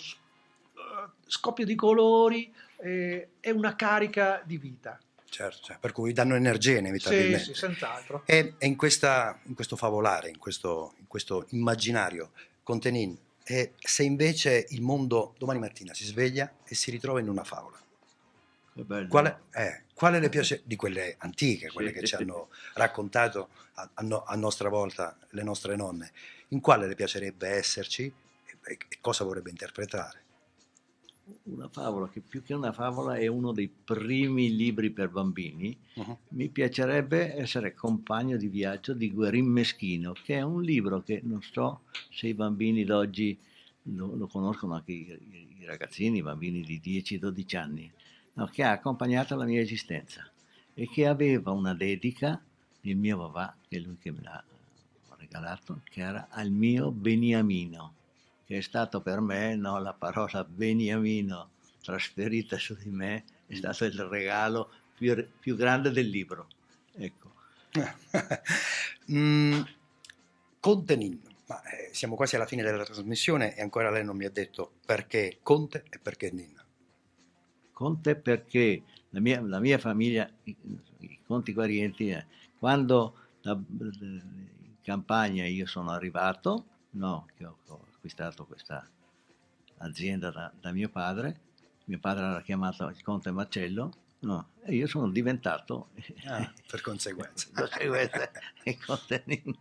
scoppio di colori, è una carica di vita. Certo, per cui danno energia inevitabilmente. Sì, senz'altro. E in questo favolare, in questo immaginario Contenin, se invece il mondo domani mattina si sveglia e si ritrova in una favola, Che bello. quale le piace, di quelle antiche, quelle Sì. che ci hanno raccontato a nostra volta le nostre nonne, in quale le piacerebbe esserci e cosa vorrebbe interpretare? Una favola che più che una favola è uno dei primi libri per bambini. Mi piacerebbe essere compagno di viaggio di Guerin Meschino, che è un libro che non so se i bambini d'oggi lo conoscono, anche i ragazzini, i bambini di 10-12 anni, no, che ha accompagnato la mia esistenza e che aveva una dedica del mio papà, che è lui che me l'ha regalato, che era al mio Beniamino, che è stato per me, no, la parola Beniamino trasferita su di me, è stato il regalo più grande del libro. Ecco. Contenin, ma siamo quasi alla fine della trasmissione e ancora lei non mi ha detto perché Conte e perché Ninna. Conte perché la mia famiglia, i Conti Guarienti, quando in campagna io sono arrivato, no, che ho acquistato questa azienda da mio padre era chiamato il Conte Marcello, no, e io sono diventato Per conseguenza. il Conte Ninna.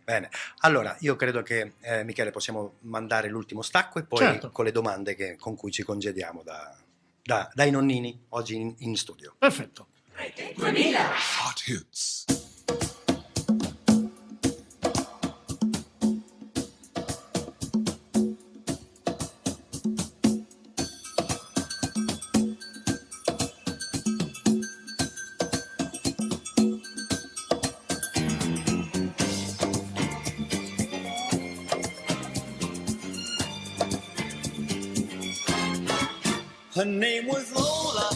Bene. Allora, io credo che Michele possiamo mandare l'ultimo stacco e poi Certo. con le domande con cui ci congediamo dai nonnini oggi in studio. Perfetto. Hot Hits. Her name was Lola,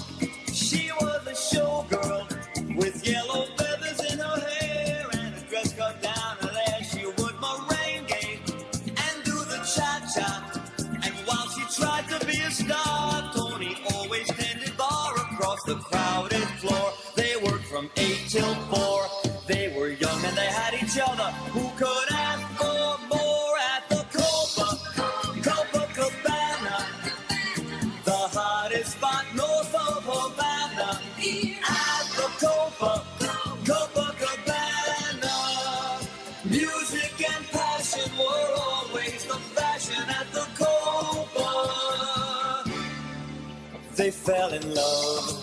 she was a showgirl with yellow feathers in her hair and a dress cut down her there. She would merengue and do the cha-cha, and while she tried to be a star, Tony always tended bar across the crowded floor. They worked from 8 till 4, they were young and they had each other. Who could ask for more at the core? Music and passion were always the fashion at the Copa. They fell in love.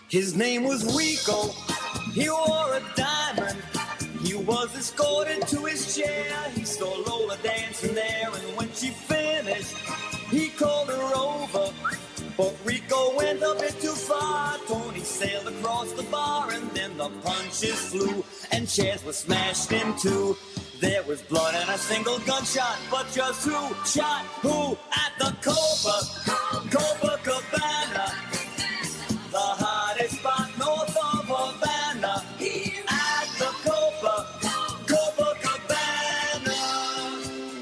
His name was Rico. He wore a diamond. He was escorted to his chair. He saw Lola dancing there, and when she finished, he called her over. But Rico went a bit too far. Tony sailed across the bar, and then the punches flew, and chairs were smashed in two. There was blood and a single gunshot, but just who shot who at the Copa? Copacabana, the hottest spot north of Havana. At the Copacabana,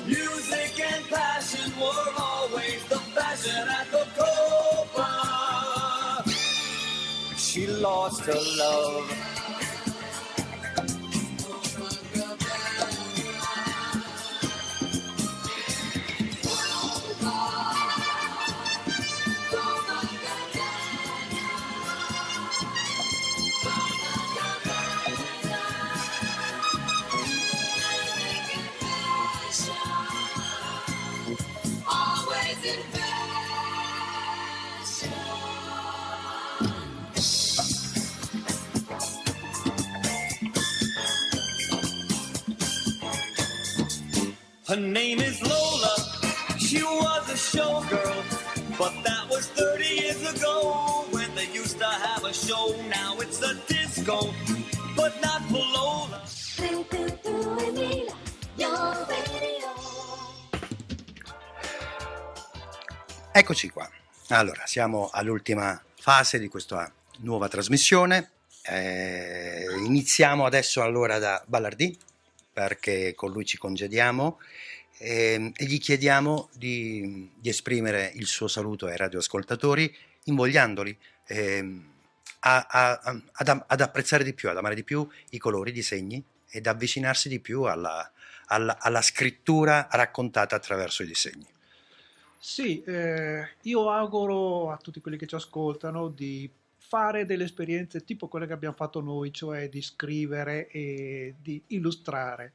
music and passion were always the fashion at the Copa. She lost her love. Always in fashion. Her name is Lola. She was a showgirl, but that was 30 years ago when they used to have a show. Now it's a disco, but not for Lola. 322 your radio. Eccoci qua. Allora, siamo all'ultima fase di questa nuova trasmissione. Iniziamo adesso allora da Ballardì, perché con lui ci congediamo e gli chiediamo di esprimere il suo saluto ai radioascoltatori, invogliandoli ad apprezzare di più, ad amare di più i colori, i disegni ed avvicinarsi di più alla scrittura raccontata attraverso i disegni. Sì, io auguro a tutti quelli che ci ascoltano di fare delle esperienze tipo quelle che abbiamo fatto noi, cioè di scrivere e di illustrare,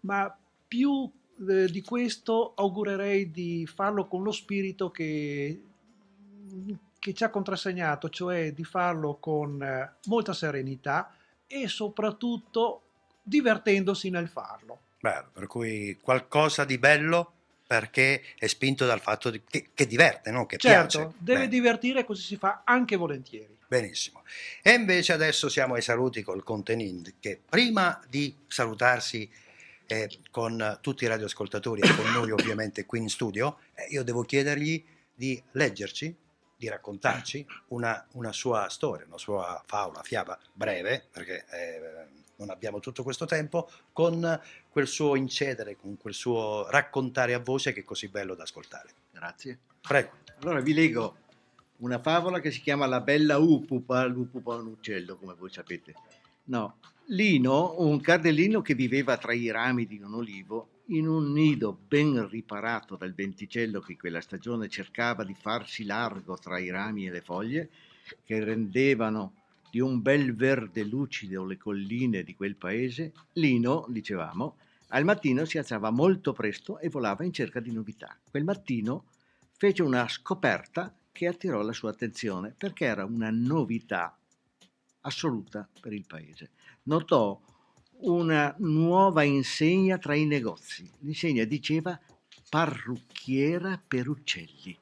ma più di questo augurerei di farlo con lo spirito che ci ha contrassegnato, cioè di farlo con molta serenità e soprattutto divertendosi nel farlo. Bello, per cui qualcosa di bello perché è spinto dal fatto che diverte, no? Che Certo, piace. deve Bene. divertire, così si fa anche volentieri. Benissimo. E invece adesso siamo ai saluti col Contenid, che prima di salutarsi con tutti i radioascoltatori e con noi ovviamente qui in studio, io devo chiedergli di leggerci, di raccontarci una sua storia, una sua favola, fiaba breve, perché non abbiamo tutto questo tempo, con quel suo incedere, con quel suo raccontare a voce che è così bello da ascoltare. Grazie. Prego. Allora vi leggo una favola che si chiama La bella Upupa. L'Upupa è un uccello, come voi sapete. No, Lino, un cardellino che viveva tra i rami di un olivo, in un nido ben riparato dal venticello che quella stagione cercava di farsi largo tra i rami e le foglie, che rendevano di un bel verde lucido le colline di quel paese, Lino, dicevamo, al mattino si alzava molto presto e volava in cerca di novità. Quel mattino fece una scoperta che attirò la sua attenzione perché era una novità assoluta per il paese. Notò una nuova insegna tra i negozi. L'insegna diceva parrucchiera per uccelli.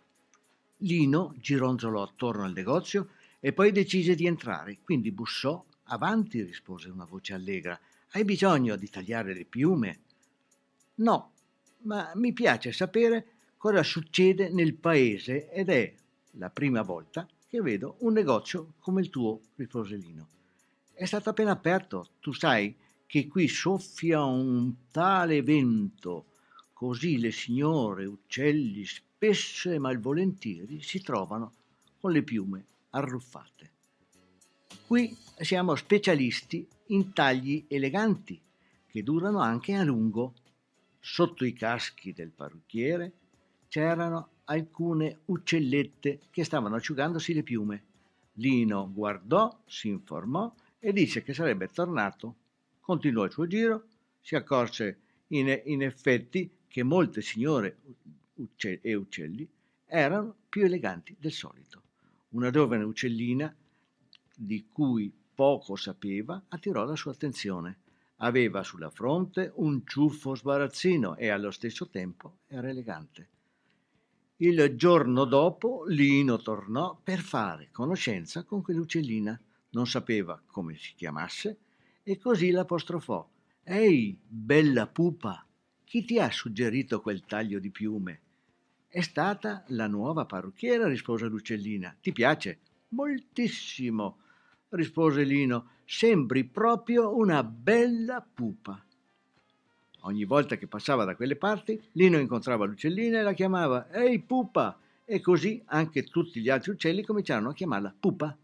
Lino gironzolò attorno al negozio e poi decise di entrare, quindi bussò. Avanti, rispose una voce allegra. Hai bisogno di tagliare le piume? No, ma mi piace sapere cosa succede nel paese ed è la prima volta che vedo un negozio come il tuo, rispose Lino. È stato appena aperto, tu sai che qui soffia un tale vento, così le signore uccelli spesso e malvolentieri si trovano con le piume arruffate. Qui siamo specialisti in tagli eleganti che durano anche a lungo. Sotto i caschi del parrucchiere c'erano alcune uccellette che stavano asciugandosi le piume. Lino guardò, si informò e disse che sarebbe tornato. Continuò il suo giro, si accorse in effetti che molte signore e uccelli erano più eleganti del solito. Una giovane uccellina, di cui poco sapeva, attirò la sua attenzione. Aveva sulla fronte un ciuffo sbarazzino e allo stesso tempo era elegante. Il giorno dopo Lino tornò per fare conoscenza con quell'uccellina. Non sapeva come si chiamasse e così l'apostrofò. «Ehi, bella pupa, chi ti ha suggerito quel taglio di piume?» «È stata la nuova parrucchiera», rispose l'uccellina. «Ti piace?» «Moltissimo», rispose Lino. «Sembri proprio una bella pupa». Ogni volta che passava da quelle parti, Lino incontrava l'uccellina e la chiamava «Ehi pupa!» e così anche tutti gli altri uccelli cominciarono a chiamarla pupa.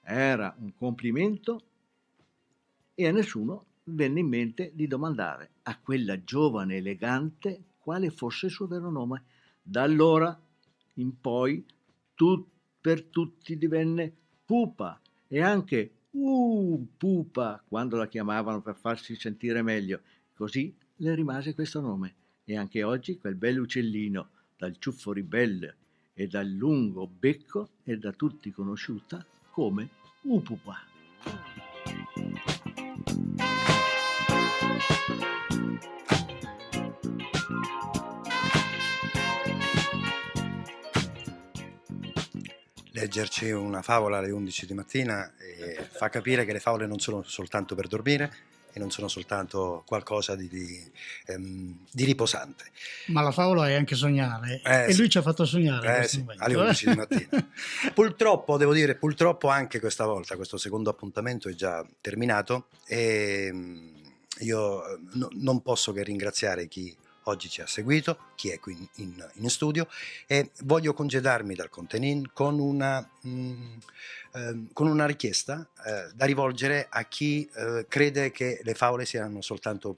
Era un complimento e a nessuno venne in mente di domandare a quella giovane elegante quale fosse il suo vero nome. Da allora in poi per tutti divenne pupa e anche pupa quando la chiamavano per farsi sentire meglio. Così le rimase questo nome e anche oggi quel bell'uccellino dal ciuffo ribelle e dal lungo becco è da tutti conosciuta come pupa. Leggerci una favola alle 11 di mattina fa capire che le favole non sono soltanto per dormire e non sono soltanto qualcosa di riposante. Ma la favola è anche sognare e Sì. lui ci ha fatto sognare in questo Sì, momento. alle 11 di mattina. Purtroppo, devo dire, purtroppo anche questa volta, questo secondo appuntamento è già terminato e io non posso che ringraziare chi oggi ci ha seguito, chi è qui in studio e voglio congedarmi dal Contenin con una richiesta da rivolgere a chi crede che le favole siano soltanto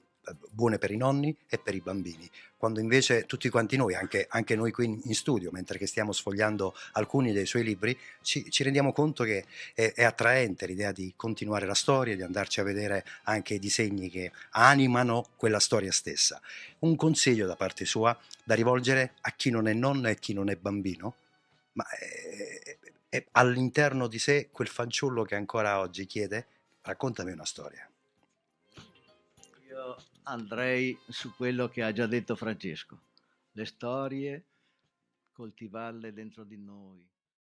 buone per i nonni e per i bambini, quando invece tutti quanti noi, anche noi qui in studio, mentre che stiamo sfogliando alcuni dei suoi libri, ci rendiamo conto che è attraente l'idea di continuare la storia, di andarci a vedere anche i disegni che animano quella storia stessa. Un consiglio da parte sua da rivolgere a chi non è nonno e a chi non è bambino, ma è all'interno di sé quel fanciullo che ancora oggi chiede: raccontami una storia. Io andrei su quello che ha già detto Francesco. Le storie, coltivarle dentro di noi.